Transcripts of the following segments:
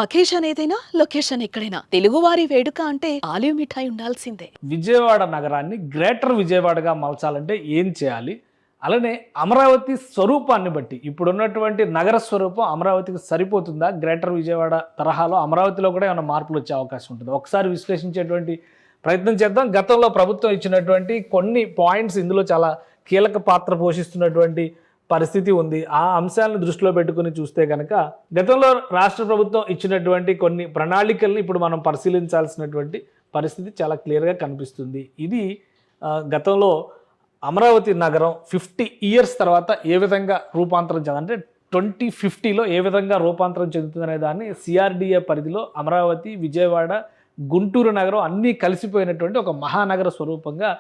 Occasion ఏదైనా location ఎక్కడైనా తెలుగువారి వేడుక అంటే ఆలివ్ మిఠాయి ఉండాల్సిందే. విజయవాడ నగరాన్ని గ్రేటర్ విజయవాడగా మలచాలంటే ఏం చేయాలి? అలానే అమరావతి స్వరూపాన్ని బట్టి ఇప్పుడున్నటువంటి నగర స్వరూపం అమరావతికి సరిపోతుందా? గ్రేటర్ విజయవాడ తరహాలో అమరావతిలో కూడా ఏమైనా మార్పులు వచ్చే అవకాశం ఉంటుందా? ఒకసారి విశ్లేషించేటువంటి ప్రయత్నం చేద్దాం. గతంలో ప్రభుత్వం ఇచ్చినటువంటి కొన్ని పాయింట్స్ ఇందులో చాలా కీలక పాత్ర పోషిస్తున్నటువంటి పరిస్థితి ఉంది. ఆ అంశాలను దృష్టిలో పెట్టుకుని చూస్తే కనుక గతంలో రాష్ట్ర ప్రభుత్వం ఇచ్చినటువంటి కొన్ని ప్రణాళికల్ని ఇప్పుడు మనం పరిశీలించాల్సినటువంటి పరిస్థితి చాలా క్లియర్గా కనిపిస్తుంది. ఇది గతంలో అమరావతి నగరం 50 ఇయర్స్ తర్వాత ఏ విధంగా రూపాంతరం అంటే 2050లో ఏ విధంగా రూపాంతరం చెందుతుందనే దాన్ని సిఆర్డిఏ పరిధిలో అమరావతి, విజయవాడ, గుంటూరు నగరం అన్నీ కలిసిపోయినటువంటి ఒక మహానగర స్వరూపంగా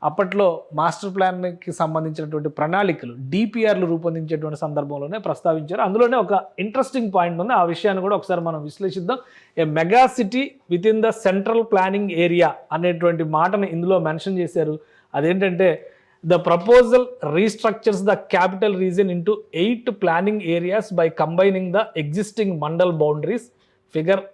అప్పట్లో మాస్టర్ ప్లాన్కి సంబంధించినటువంటి ప్రణాళికలు డిపిఆర్లు రూపొందించేటువంటి సందర్భంలోనే ప్రస్తావించారు. అందులోనే ఒక ఇంట్రెస్టింగ్ పాయింట్ ఉంది. ఆ విషయాన్ని కూడా ఒకసారి మనం విశ్లేషిద్దాం. A mega city with in the central planning area అనేటువంటి మాటను ఇందులో మెన్షన్ చేశారు. అదేంటంటే the proposal restructures the capital region into 8 planning areas by combining the existing mandal boundaries. Figure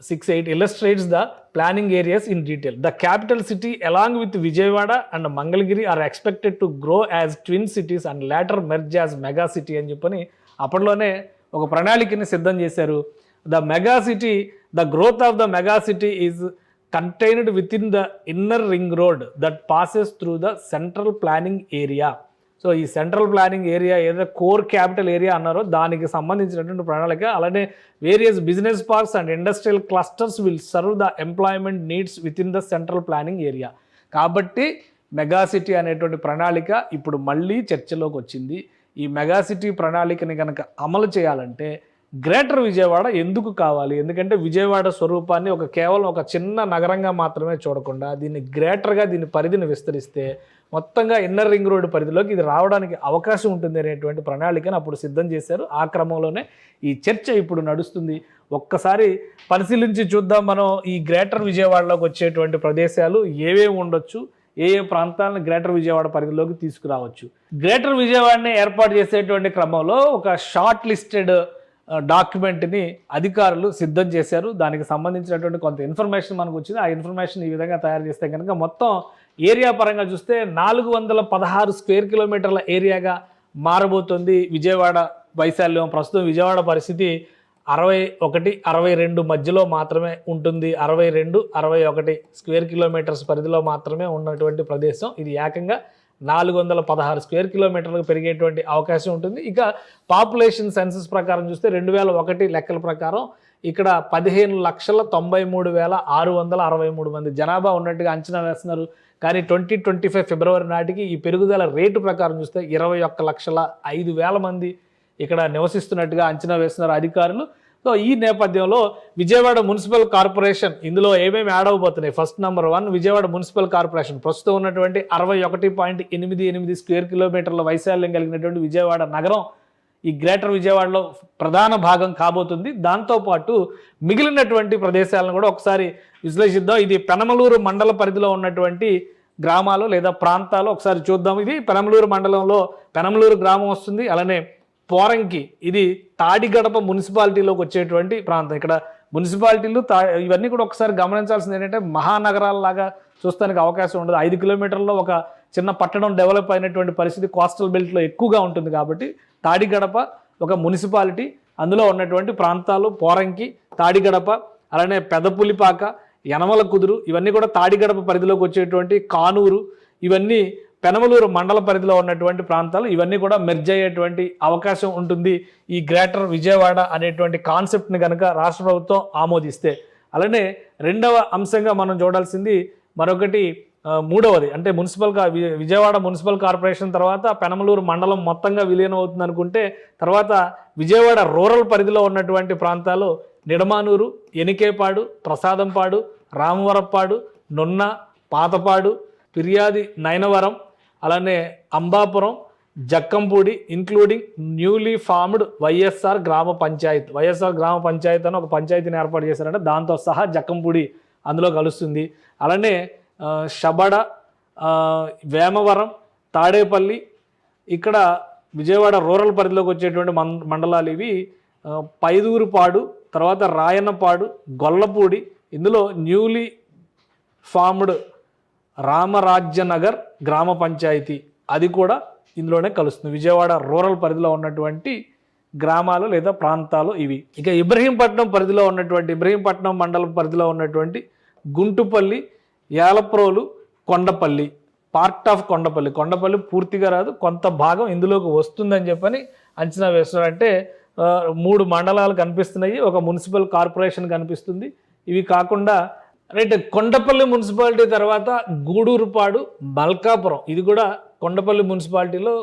6.8 illustrates the planning areas in detail. The capital city along with Vijayawada and Mangalagiri are expected to grow as twin cities and later merge as mega city అని చెప్పని అప్పట్లోనే ఒక ప్రణాళికని సిద్ధం చేశారు. The mega city, the growth of the mega city is contained within the inner ring road that passes through the central planning area. So ఈ central planning area ఏదైతే core capital area అన్నారో దానికి సంబంధించినటువంటి ప్రణాళిక. అలానే various business parks and industrial clusters will serve the employment needs with in the central planning area. కాబట్టి mega city అనేటువంటి ప్రణాళిక ఇప్పుడు మళ్ళీ చర్చలోకి వచ్చింది. ఈ మెగా సిటీ ప్రణాళికని కనుక అమలు చేయాలంటే గ్రేటర్ విజయవాడ ఎందుకు కావాలి? ఎందుకంటే విజయవాడ స్వరూపాన్ని కేవలం ఒక చిన్న నగరంగా మాత్రమే చూడకుండా దీన్ని గ్రేటర్గా దీని పరిధిని విస్తరిస్తే మొత్తంగా ఇన్నర్ రింగ్ రోడ్డు పరిధిలోకి ఇది రావడానికి అవకాశం ఉంటుంది అనేటువంటి ప్రణాళికను అప్పుడు సిద్ధం చేశారు. ఆ క్రమంలోనే ఈ చర్చ ఇప్పుడు నడుస్తుంది. ఒక్కసారి పరిశీలించి చూద్దాం మనం ఈ గ్రేటర్ విజయవాడలోకి వచ్చేటువంటి ప్రదేశాలు ఏవేవి ఉండొచ్చు, ఏ ఏ ప్రాంతాలను గ్రేటర్ విజయవాడ పరిధిలోకి తీసుకురావచ్చు. గ్రేటర్ విజయవాడని ఏర్పాటు చేసేటువంటి క్రమంలో ఒక షార్ట్ లిస్టెడ్ డాక్యుమెంట్ని అధికారులు సిద్ధం చేశారు. దానికి సంబంధించినటువంటి కొంత ఇన్ఫర్మేషన్ మనకు వచ్చింది. ఆ ఇన్ఫర్మేషన్ ఈ విధంగా తయారు చేస్తే కనుక మొత్తం ఏరియా పరంగా చూస్తే 416 స్క్వేర్ కిలోమీటర్ల ఏరియాగా మారబోతుంది విజయవాడ వైశాల్యం. ప్రస్తుతం విజయవాడ పరిస్థితి 61, 62 మధ్యలో మాత్రమే ఉంటుంది. 62, 61 స్క్వేర్ కిలోమీటర్స్ పరిధిలో మాత్రమే ఉన్నటువంటి ప్రదేశం. ఇది ఏకంగా 416 స్క్వేర్ కిలోమీటర్లకు పెరిగేటువంటి అవకాశం ఉంటుంది. ఇక పాపులేషన్ సెన్సస్ ప్రకారం చూస్తే 2001 లెక్కల ప్రకారం ఇక్కడ 15,93,663 మంది జనాభా ఉన్నట్టుగా అంచనా వేస్తున్నారు. కానీ 2025 ఫిబ్రవరి నాటికి ఈ పెరుగుదల రేటు ప్రకారం చూస్తే 21,05,000 మంది ఇక్కడ నివసిస్తున్నట్టుగా అంచనా వేస్తున్నారు అధికారులు. సో ఈ నేపథ్యంలో విజయవాడ మున్సిపల్ కార్పొరేషన్ ఇందులో ఏమేమి యాడ్ అవబోతున్నాయి? First number 1 Vijayawada municipal corporation ప్రస్తుతం ఉన్నటువంటి 61.88 స్క్వేర్ కిలోమీటర్ల వైశాల్యం కలిగినటువంటి విజయవాడ నగరం ఈ గ్రేటర్ విజయవాడలో ప్రధాన భాగం కాబోతుంది. దాంతోపాటు మిగిలినటువంటి ప్రదేశాలను కూడా ఒకసారి విశ్లేషిద్దాం. ఇది పెనమలూరు మండల పరిధిలో ఉన్నటువంటి గ్రామాలు లేదా ప్రాంతాలు ఒకసారి చూద్దాం. ఇది పెనమలూరు మండలంలో పెనమలూరు గ్రామం వస్తుంది. అలానే పోరంకి ఇది తాడిగడప మున్సిపాలిటీలోకి వచ్చేటువంటి ప్రాంతం. ఇక్కడ మున్సిపాలిటీలు ఇవన్నీ కూడా ఒకసారి గమనించాల్సింది ఏంటంటే మహానగరాలలాగా చూస్తానికి అవకాశం ఉండదు. 5 కిలోమీటర్లలో ఒక చిన్న పట్టణం డెవలప్ అయినటువంటి పరిస్థితి కోస్టల్ బెల్ట్లో ఎక్కువగా ఉంటుంది. కాబట్టి తాడిగడప ఒక మున్సిపాలిటీ, అందులో ఉన్నటువంటి ప్రాంతాలు పోరంకి, తాడిగడప, అలానే పెదపులిపాక, యనమల కుదురు ఇవన్నీ కూడా తాడిగడప పరిధిలోకి వచ్చేటువంటి కానూరు, ఇవన్నీ పెనమలూరు మండల పరిధిలో ఉన్నటువంటి ప్రాంతాలు. ఇవన్నీ కూడా మెర్జ్ అయ్యేటువంటి అవకాశం ఉంటుంది ఈ గ్రేటర్ విజయవాడ అనేటువంటి కాన్సెప్ట్ని కనుక రాష్ట్ర ప్రభుత్వం ఆమోదిస్తే. అలానే రెండవ అంశంగా మనం చూడాల్సింది మరొకటి మూడవది అంటే విజయవాడ మున్సిపల్ కార్పొరేషన్ తర్వాత పెనమలూరు మండలం మొత్తంగా విలీనం అవుతుంది అనుకుంటే తర్వాత విజయవాడ రూరల్ పరిధిలో ఉన్నటువంటి ప్రాంతాలు నిడమానూరు, ఎనికేపాడు, ప్రసాదంపాడు, రామవరప్పాడు, నున్న, పాతపాడు, ఫిర్యాది, నయనవరం, అలానే Ambapuram, Jakkampudi including newly formed YSR గ్రామ పంచాయత్. వైఎస్ఆర్ గ్రామ పంచాయత్ అని ఒక పంచాయతీని ఏర్పాటు చేశారంటే దాంతో సహా జక్కంపూడి అందులో కలుస్తుంది. అలానే షబడ, వేమవరం, తాడేపల్లి, ఇక్కడ విజయవాడ రూరల్ పరిధిలోకి వచ్చేటువంటి మండలాలు ఇవి పైదూరుపాడు, తర్వాత రాయనపాడు, గొల్లపూడి, ఇందులో న్యూలీ ఫార్మ్డ్ రామరాజ్యనగర్ గ్రామ పంచాయతీ అది కూడా ఇందులోనే కలుస్తుంది. విజయవాడ రూరల్ పరిధిలో ఉన్నటువంటి గ్రామాలు లేదా ప్రాంతాలు ఇవి. ఇక ఇబ్రహీంపట్నం పరిధిలో ఉన్నటువంటి ఇబ్రహీంపట్నం మండలం పరిధిలో ఉన్నటువంటి గుంటుపల్లి, యాలప్రోలు, కొండపల్లి, పార్ట్ ఆఫ్ కొండపల్లి. కొండపల్లి పూర్తిగా రాదు, కొంత భాగం ఇందులోకి వస్తుందని చెప్పని అంచనా వేస్తున్నారు. అంటే 3 మండలాలు కనిపిస్తున్నాయి, ఒక మున్సిపల్ కార్పొరేషన్ కనిపిస్తుంది. ఇవి కాకుండా రైట్ కొండపల్లి మున్సిపాలిటీ తర్వాత గూడూరుపాడు, మల్కాపురం ఇది కూడా కొండపల్లి మున్సిపాలిటీలో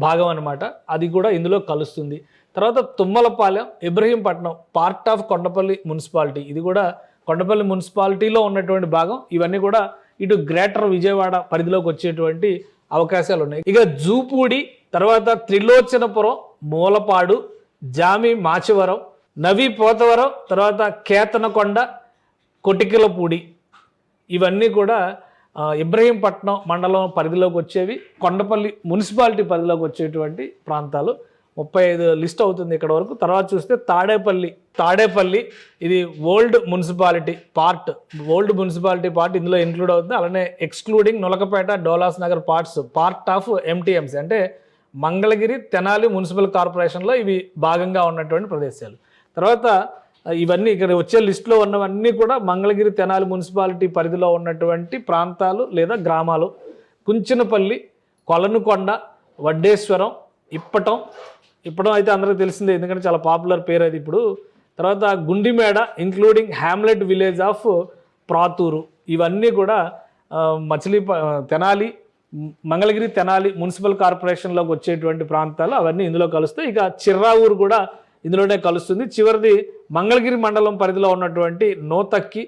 భాగం అనమాట, అది కూడా ఇందులో కలుస్తుంది. తర్వాత Tummalapalem, Ibrahimpatnam part of Kondapalli municipality, ఇది కూడా కొండపల్లి మున్సిపాలిటీలో ఉన్నటువంటి భాగం. ఇవన్నీ కూడా ఇటు గ్రేటర్ విజయవాడ పరిధిలోకి వచ్చేటువంటి అవకాశాలు ఉన్నాయి. ఇక జూపూడి, తర్వాత త్రిలోచనపురం, మూలపాడు, జామి మాచివరం, నవీ పోతవరం, తర్వాత కేతనకొండ, కొటికిలపూడి ఇవన్నీ కూడా ఇబ్రహీంపట్నం మండలం పరిధిలోకి వచ్చేవి. కొండపల్లి మున్సిపాలిటీ పరిధిలోకి వచ్చేటువంటి ప్రాంతాలు 35 లిస్ట్ అవుతుంది ఇక్కడ వరకు. తర్వాత చూస్తే తాడేపల్లి ఇది ఓల్డ్ మున్సిపాలిటీ పార్ట్, ఇందులో ఇంక్లూడ్ అవుతుంది. అలానే excluding Nulakapeta, Doulos Nagar part of MTMC అంటే మంగళగిరి, తెనాలి మున్సిపల్ కార్పొరేషన్లో ఇవి భాగంగా ఉన్నటువంటి ప్రదేశాలు. తర్వాత ఇవన్నీ ఇక్కడ వచ్చే లిస్టులో ఉన్నవన్నీ కూడా మంగళగిరి, తెనాలి మున్సిపాలిటీ పరిధిలో ఉన్నటువంటి ప్రాంతాలు లేదా గ్రామాలు. కుంచినపల్లి, కొలనుకొండ, వడ్డేశ్వరం, ఇప్పటం అయితే అందరికీ తెలిసిందే, ఎందుకంటే చాలా పాపులర్ పేరు అది ఇప్పుడు. తర్వాత గుండిమేడ including hamlet village of Prathuru, ఇవన్నీ కూడా తెనాలి, మంగళగిరి, తెనాలి మున్సిపల్ కార్పొరేషన్లోకి వచ్చేటువంటి ప్రాంతాలు అవన్నీ ఇందులో కలుస్తాయి. ఇక చిర్రావూరు కూడా ఇందులోనే కలుస్తుంది. చివరిది మంగళగిరి మండలం పరిధిలో ఉన్నటువంటి నోతక్కి,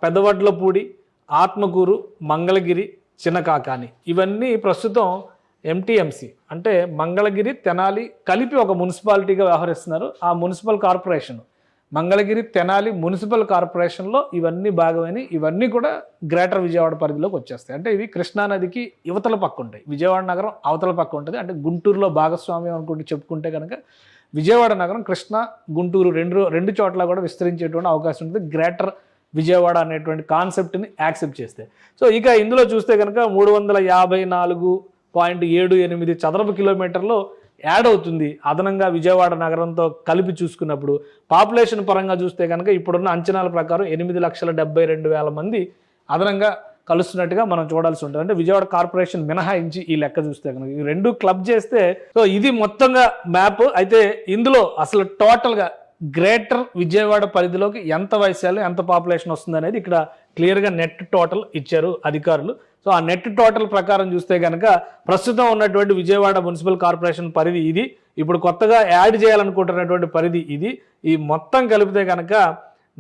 పెదవడ్లపూడి, ఆత్మకూరు, మంగళగిరి, చిన్నకాకాని ఇవన్నీ ప్రస్తుతం ఎంటీఎంసీ అంటే మంగళగిరి, తెనాలి కలిపి ఒక మున్సిపాలిటీగా వ్యవహరిస్తున్నారు. ఆ municipal corporation Mangalagiri, Tenali municipal కార్పొరేషన్లో ఇవన్నీ భాగమైన ఇవన్నీ కూడా గ్రేటర్ విజయవాడ పరిధిలోకి వచ్చేస్తాయి. అంటే ఇవి కృష్ణానదికి యువతల పక్క ఉంటాయి, విజయవాడ నగరం అవతల పక్క ఉంటుంది. అంటే గుంటూరులో భాగస్వామ్యం అనుకుంటూ చెప్పుకుంటే కనుక విజయవాడ నగరం కృష్ణ, గుంటూరు రెండు చోట్ల కూడా విస్తరించేటువంటి అవకాశం ఉంటుంది గ్రేటర్ విజయవాడ అనేటువంటి కాన్సెప్ట్ని యాక్సెప్ట్ చేస్తే. సో ఇక ఇందులో చూస్తే కనుక 354.78 చదరపు కిలోమీటర్లు యాడ్ అవుతుంది అదనంగా విజయవాడ నగరంతో కలిపి చూసుకున్నప్పుడు. పాపులేషన్ పరంగా చూస్తే కనుక ఇప్పుడున్న అంచనాల ప్రకారం 8,72,000 మంది అదనంగా కలుస్తున్నట్టుగా మనం చూడాల్సి ఉంటుంది. అంటే విజయవాడ కార్పొరేషన్ మినహాయించి ఈ లెక్క చూస్తే కనుక ఈ రెండు క్లబ్ చేస్తే సో ఇది మొత్తంగా మ్యాప్. అయితే ఇందులో అసలు టోటల్గా గ్రేటర్ విజయవాడ పరిధిలోకి ఎంత వైశాల్యం, ఎంత పాపులేషన్ వస్తుంది అనేది ఇక్కడ క్లియర్గా నెట్ టోటల్ ఇచ్చారు అధికారులు. సో ఆ నెట్ టోటల్ ప్రకారం చూస్తే కనుక ప్రస్తుతం ఉన్నటువంటి విజయవాడ మున్సిపల్ కార్పొరేషన్ పరిధి ఇది, ఇప్పుడు కొత్తగా యాడ్ చేయాలనుకుంటున్నటువంటి పరిధి ఇది. ఈ మొత్తం కలిపితే కనుక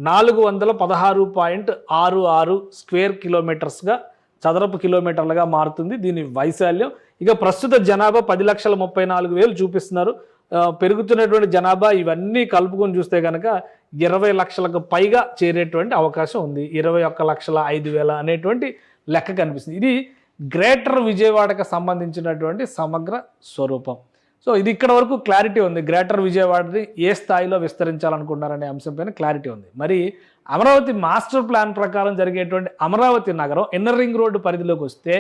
416.66 స్క్వేర్ కిలోమీటర్స్గా చదరపు కిలోమీటర్లుగా మారుతుంది దీని వైశాల్యం. ఇక ప్రస్తుత జనాభా 10,34,000 చూపిస్తున్నారు. పెరుగుతున్నటువంటి జనాభా ఇవన్నీ కలుపుకొని చూస్తే కనుక 20 లక్షలకు పైగా చేరేటువంటి అవకాశం ఉంది. 21,05,000 అనేటువంటి లెక్క కనిపిస్తుంది. ఇది గ్రేటర్ విజయవాడకు సంబంధించినటువంటి సమగ్ర స్వరూపం. సో ఇది ఇక్కడ వరకు క్లారిటీ ఉంది. గ్రేటర్ విజయవాడని ఏ స్థాయిలో విస్తరించాలనుకుంటున్నారనే అంశంపైన క్లారిటీ ఉంది. మరి అమరావతి మాస్టర్ ప్లాన్ ప్రకారం జరిగేటువంటి అమరావతి నగరం ఇన్నర్ రింగ్ రోడ్డు పరిధిలోకి వస్తే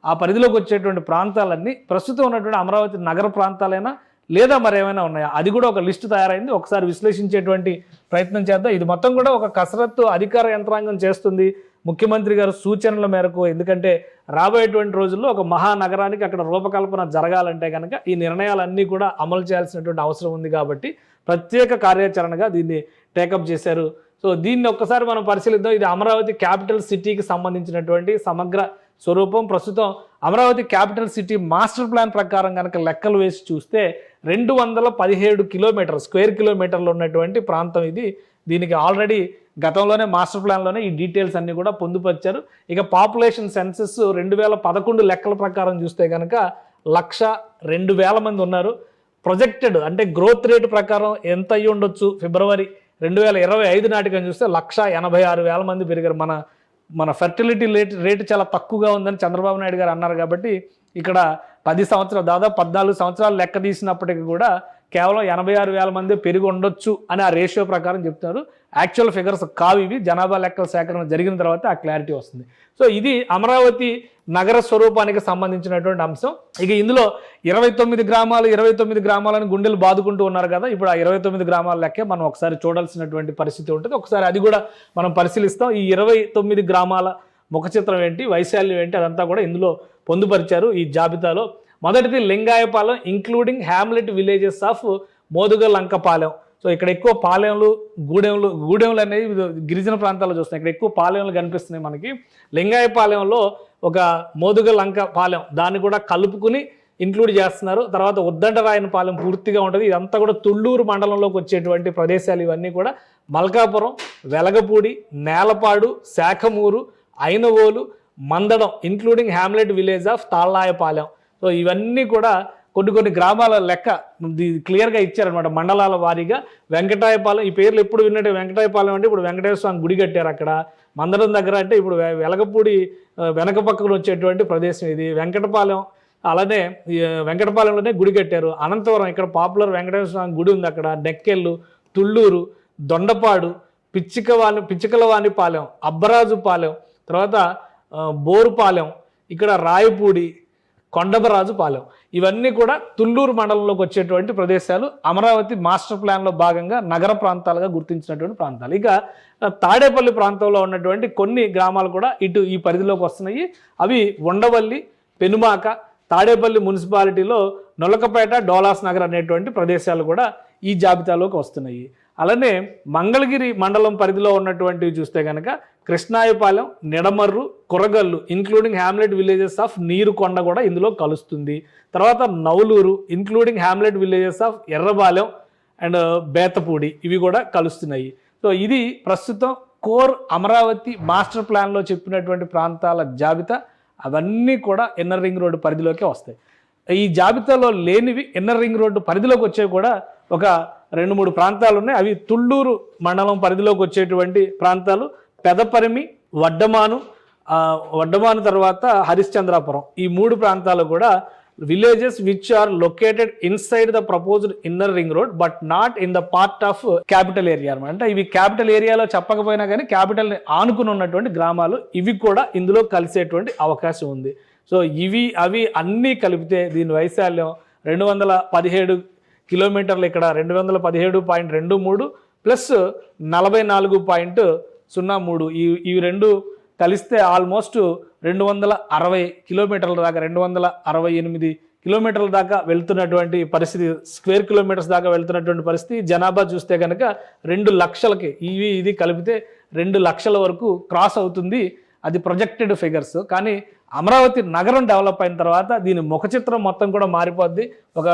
ఆ పరిధిలోకి వచ్చేటువంటి ప్రాంతాలన్నీ ప్రస్తుతం ఉన్నటువంటి అమరావతి నగర ప్రాంతాలైనా లేదా మరేమైనా ఉన్నాయా, అది కూడా ఒక లిస్టు తయారైంది. ఒకసారి విశ్లేషించేటువంటి ప్రయత్నం చేద్దాం. ఇది మొత్తం కూడా ఒక కసరత్తు అధికార యంత్రాంగం చేస్తుంది ముఖ్యమంత్రి గారు సూచనల మేరకు. ఎందుకంటే రాబోయేటువంటి రోజుల్లో ఒక మహానగరానికి అక్కడ రూపకల్పన జరగాలంటే కనుక ఈ నిర్ణయాలన్నీ కూడా అమలు చేయాల్సినటువంటి అవసరం ఉంది కాబట్టి ప్రత్యేక కార్యాచరణగా దీన్ని టేకప్ చేశారు. సో దీన్ని ఒక్కసారి మనం పరిశీలిద్దాం. ఇది అమరావతి క్యాపిటల్ సిటీకి సంబంధించినటువంటి సమగ్ర స్వరూపం. ప్రస్తుతం Amaravati capital city master plan ప్రకారం కనుక లెక్కలు వేసి చూస్తే 217 కిలోమీటర్ స్క్వేర్ కిలోమీటర్లు ఉన్నటువంటి ప్రాంతం ఇది. దీనికి ఆల్రెడీ గతంలోనే మాస్టర్ ప్లాన్లోనే ఈ డీటెయిల్స్ అన్నీ కూడా పొందుపరిచారు. ఇక పాపులేషన్ సెన్సెస్ 2011 లెక్కల ప్రకారం చూస్తే కనుక 102,000 మంది ఉన్నారు. ప్రొజెక్టెడ్ అంటే గ్రోత్ రేటు ప్రకారం ఎంత అయ్యి ఉండొచ్చు ఫిబ్రవరి 2025 నాటికని చూస్తే 186,000 మంది పెరిగారు. మన ఫెర్టిలిటీ రేటు చాలా తక్కువగా ఉందని చంద్రబాబు నాయుడు గారు అన్నారు కాబట్టి ఇక్కడ 10 సంవత్సరాలు దాదాపు 14 సంవత్సరాలు లెక్క తీసినప్పటికీ కూడా కేవలం 86,000 మంది పెరిగి ఉండొచ్చు అని ఆ రేషియో ప్రకారం చెప్తున్నారు. యాక్చువల్ ఫిగర్స్ కావు ఇవి, జనాభా లెక్కల సేకరణ జరిగిన తర్వాత ఆ క్లారిటీ వస్తుంది. సో ఇది అమరావతి నగర స్వరూపానికి సంబంధించినటువంటి అంశం. ఇక ఇందులో 29 గ్రామాలని గుండెలు బాదుకుంటూ ఉన్నారు కదా, ఇప్పుడు ఆ 29 గ్రామాల లెక్కే మనం ఒకసారి చూడాల్సినటువంటి పరిస్థితి ఉంటుంది. ఒకసారి అది కూడా మనం పరిశీలిస్తాం. ఈ 29 గ్రామాల ముఖ చిత్రం ఏంటి, వైశాల్యం ఏంటి, అదంతా కూడా ఇందులో పొందుపరిచారు ఈ జాబితాలో. మొదటిది Lingayapalem including hamlet villages of Modugalankapalem. So ఇక్కడ ఎక్కువ పాలెంలు, గూడెంలు అనేవి గిరిజన ప్రాంతాల్లో చూస్తున్నాయి. ఇక్కడ ఎక్కువ పాలెంలు కనిపిస్తున్నాయి మనకి. లింగాయపాలెంలో ఒక మోదుగలంకపాలెం దాన్ని కూడా కలుపుకుని ఇంక్లూడ్ చేస్తున్నారు. తర్వాత ఉద్దండరాయనపాలెం పూర్తిగా ఉంటుంది. ఇదంతా కూడా తుళ్ళూరు మండలంలోకి వచ్చేటువంటి ప్రదేశాలు. ఇవన్నీ కూడా Malkapuram, Velagapudi, Nelapadu, Sakhamuru, Ainavolu, Mandadam including hamlet village of Tallayapalem. So ఇవన్నీ కూడా కొన్ని గ్రామాల లెక్క క్లియర్గా ఇచ్చారనమాట మండలాల వారీగా. వెంకటాయపాలెం, ఈ పేర్లు ఎప్పుడు విన్నట్టు వెంకటాయపాలెం అంటే ఇప్పుడు వెంకటేశ్వర స్వామి గుడి కట్టారు అక్కడ. మందడం దగ్గర అంటే ఇప్పుడు వెలగపూడి వెనక పక్కన వచ్చేటువంటి ప్రదేశం ఇది. వెంకటపాలెం, అలానే వెంకటపాలెంలోనే గుడి కట్టారు. అనంతవరం, ఇక్కడ పాపులర్ వెంకటేశ్వర స్వామి గుడి ఉంది అక్కడ. డెక్కెళ్ళు, తుళ్ళూరు, దొండపాడు, పిచ్చికలవానిపాలెం, అబ్బరాజుపాలెం, తర్వాత బోరుపాలెం, ఇక్కడ రాయపూడి, కొండబరాజుపాలెం, ఇవన్నీ కూడా తుళ్ళూరు మండలంలోకి వచ్చేటువంటి ప్రదేశాలు. అమరావతి మాస్టర్ ప్లాన్లో భాగంగా నగర ప్రాంతాలుగా గుర్తించినటువంటి ప్రాంతాలు. ఇక తాడేపల్లి ప్రాంతంలో ఉన్నటువంటి కొన్ని గ్రామాలు కూడా ఇటు ఈ పరిధిలోకి వస్తున్నాయి. అవి ఉండవల్లి, పెనుమాక, తాడేపల్లి మున్సిపాలిటీలో నొలకపేట, డోలాస్ నగర్ అనేటువంటి ప్రదేశాలు కూడా ఈ జాబితాలోకి వస్తున్నాయి. అలానే మంగళగిరి మండలం పరిధిలో ఉన్నటువంటివి చూస్తే కనుక Krishnayapalem, Nidamarru, Koragallu including hamlet villages of Neerukonda కూడా ఇందులో కలుస్తుంది. తర్వాత Navuluru including hamlet villages of Errabalem and Bethapudi, ఇవి కూడా కలుస్తున్నాయి. సో ఇది ప్రస్తుతం కోర్ అమరావతి మాస్టర్ ప్లాన్లో చెప్పినటువంటి ప్రాంతాల జాబితా. అవన్నీ కూడా ఇన్నర్ రింగ్ రోడ్డు పరిధిలోకే వస్తాయి. ఈ జాబితాలో లేనివి ఇన్నర్ రింగ్ రోడ్డు పరిధిలోకి వచ్చేవి కూడా ఒక 2-3 ప్రాంతాలు ఉన్నాయి. అవి తుళ్ళూరు మండలం పరిధిలోకి వచ్చేటువంటి ప్రాంతాలు. పెదపరిమి, వడ్డమాను తర్వాత హరిశ్చంద్రాపురం, ఈ 3 ప్రాంతాలు కూడా villages which are located inside the proposed inner ring road but not in the part of capital area అనమాట. అంటే ఇవి క్యాపిటల్ ఏరియాలో చెప్పకపోయినా కానీ క్యాపిటల్ని ఆనుకుని ఉన్నటువంటి గ్రామాలు, ఇవి కూడా ఇందులో కలిసేటువంటి అవకాశం ఉంది. సో అవి అన్నీ కలిపితే దీని వైశాల్యం 217 కిలోమీటర్లు, ఇక్కడ 217.23 ప్లస్ 44.03, ఈ రెండు కలిస్తే ఆల్మోస్ట్ 260 కిలోమీటర్ల దాకా, 268 కిలోమీటర్ల దాకా వెళ్తున్నటువంటి పరిస్థితి, స్క్వేర్ కిలోమీటర్స్ దాకా వెళ్తున్నటువంటి పరిస్థితి. జనాభా చూస్తే కనుక 2 లక్షలకి ఇది కలిపితే 2 లక్షల వరకు క్రాస్ అవుతుంది. అది ప్రొజెక్టెడ్ ఫిగర్స్. కానీ అమరావతి నగరం డెవలప్ అయిన తర్వాత దీని ముఖ చిత్రం మొత్తం కూడా మారిపోద్ది. ఒక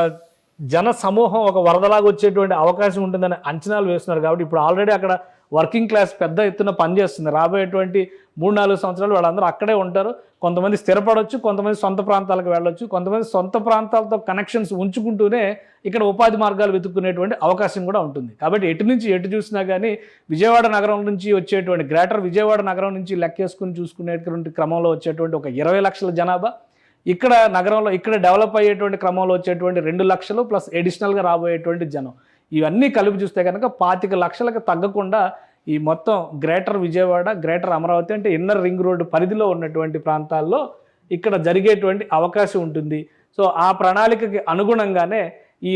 జన సమూహం ఒక వరదలాగా వచ్చేటువంటి అవకాశం ఉంటుందని అంచనాలు వేస్తున్నారు. కాబట్టి ఇప్పుడు ఆల్రెడీ అక్కడ వర్కింగ్ క్లాస్ పెద్ద ఎత్తున పనిచేస్తుంది. రాబోయేటువంటి 3-4 సంవత్సరాలు వాళ్ళందరూ అక్కడే ఉంటారు. కొంతమంది స్థిరపడవచ్చు, కొంతమంది సొంత ప్రాంతాలకు వెళ్ళొచ్చు, కొంతమంది సొంత ప్రాంతాలతో కనెక్షన్స్ ఉంచుకుంటూనే ఇక్కడ ఉపాధి మార్గాలు వెతుక్కునేటువంటి అవకాశం కూడా ఉంటుంది. కాబట్టి ఎటు నుంచి ఎటు చూసినా కానీ విజయవాడ నగరం నుంచి వచ్చేటువంటి గ్రేటర్ విజయవాడ నగరం నుంచి లెక్కేసుకుని చూసుకునేటువంటి క్రమంలో వచ్చేటువంటి ఒక 20 లక్షల జనాభా, ఇక్కడ నగరంలో ఇక్కడ డెవలప్ అయ్యేటువంటి క్రమంలో వచ్చేటువంటి 2 లక్షలు ప్లస్ ఎడిషనల్గా రాబోయేటువంటి జనం, ఇవన్నీ కలిపి చూస్తే కనుక 25 లక్షలకు తగ్గకుండా ఈ మొత్తం గ్రేటర్ విజయవాడ, గ్రేటర్ అమరావతి అంటే ఇన్నర్ రింగ్ రోడ్డు పరిధిలో ఉన్నటువంటి ప్రాంతాల్లో ఇక్కడ జరిగేటువంటి అవకాశం ఉంటుంది. సో ఆ ప్రణాళికకి అనుగుణంగానే ఈ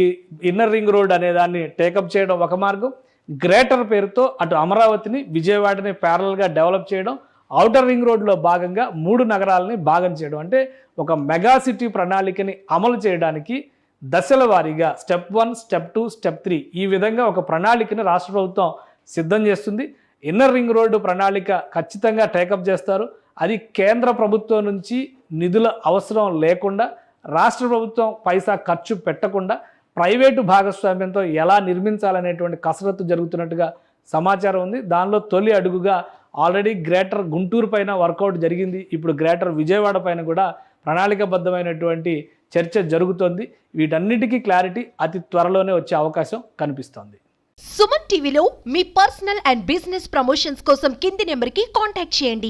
ఇన్నర్ రింగ్ రోడ్ అనే దాన్ని టేకప్ చేయడం ఒక మార్గం. గ్రేటర్ పేరుతో అటు అమరావతిని, విజయవాడని ప్యారల్గా డెవలప్ చేయడం, ఔటర్ రింగ్ రోడ్లో భాగంగా 3 నగరాలని భాగం చేయడం, అంటే ఒక మెగా సిటీ ప్రణాళికని అమలు చేయడానికి దశల వారీగా స్టెప్ 1, స్టెప్ 2, స్టెప్ 3 ఈ విధంగా ఒక ప్రణాళికని రాష్ట్ర ప్రభుత్వం సిద్ధం చేస్తుంది. ఇన్నర్ రింగ్ రోడ్డు ప్రణాళిక ఖచ్చితంగా టేకప్ చేస్తారు. అది కేంద్ర ప్రభుత్వం నుంచి నిధుల అవసరం లేకుండా, రాష్ట్ర ప్రభుత్వం పైసా ఖర్చు పెట్టకుండా ప్రైవేటు భాగస్వామ్యంతో ఎలా నిర్మించాలనేటువంటి కసరత్తు జరుగుతున్నట్టుగా సమాచారం ఉంది. దానిలో తొలి అడుగుగా ఆల్రెడీ గ్రేటర్ గుంటూరు పైన వర్కౌట్ జరిగింది. ఇప్పుడు గ్రేటర్ విజయవాడ పైన కూడా ప్రణాళికబద్ధమైనటువంటి చర్చ జరుగుతోంది. వీటన్నిటికీ క్లారిటీ అతి త్వరలోనే వచ్చే అవకాశం కనిపిస్తోంది. సుమన్ టీవీలో మీ పర్సనల్ అండ్ బిజినెస్ ప్రమోషన్స్ కోసం కింది నెంబర్కి కాంటాక్ట్ చేయండి.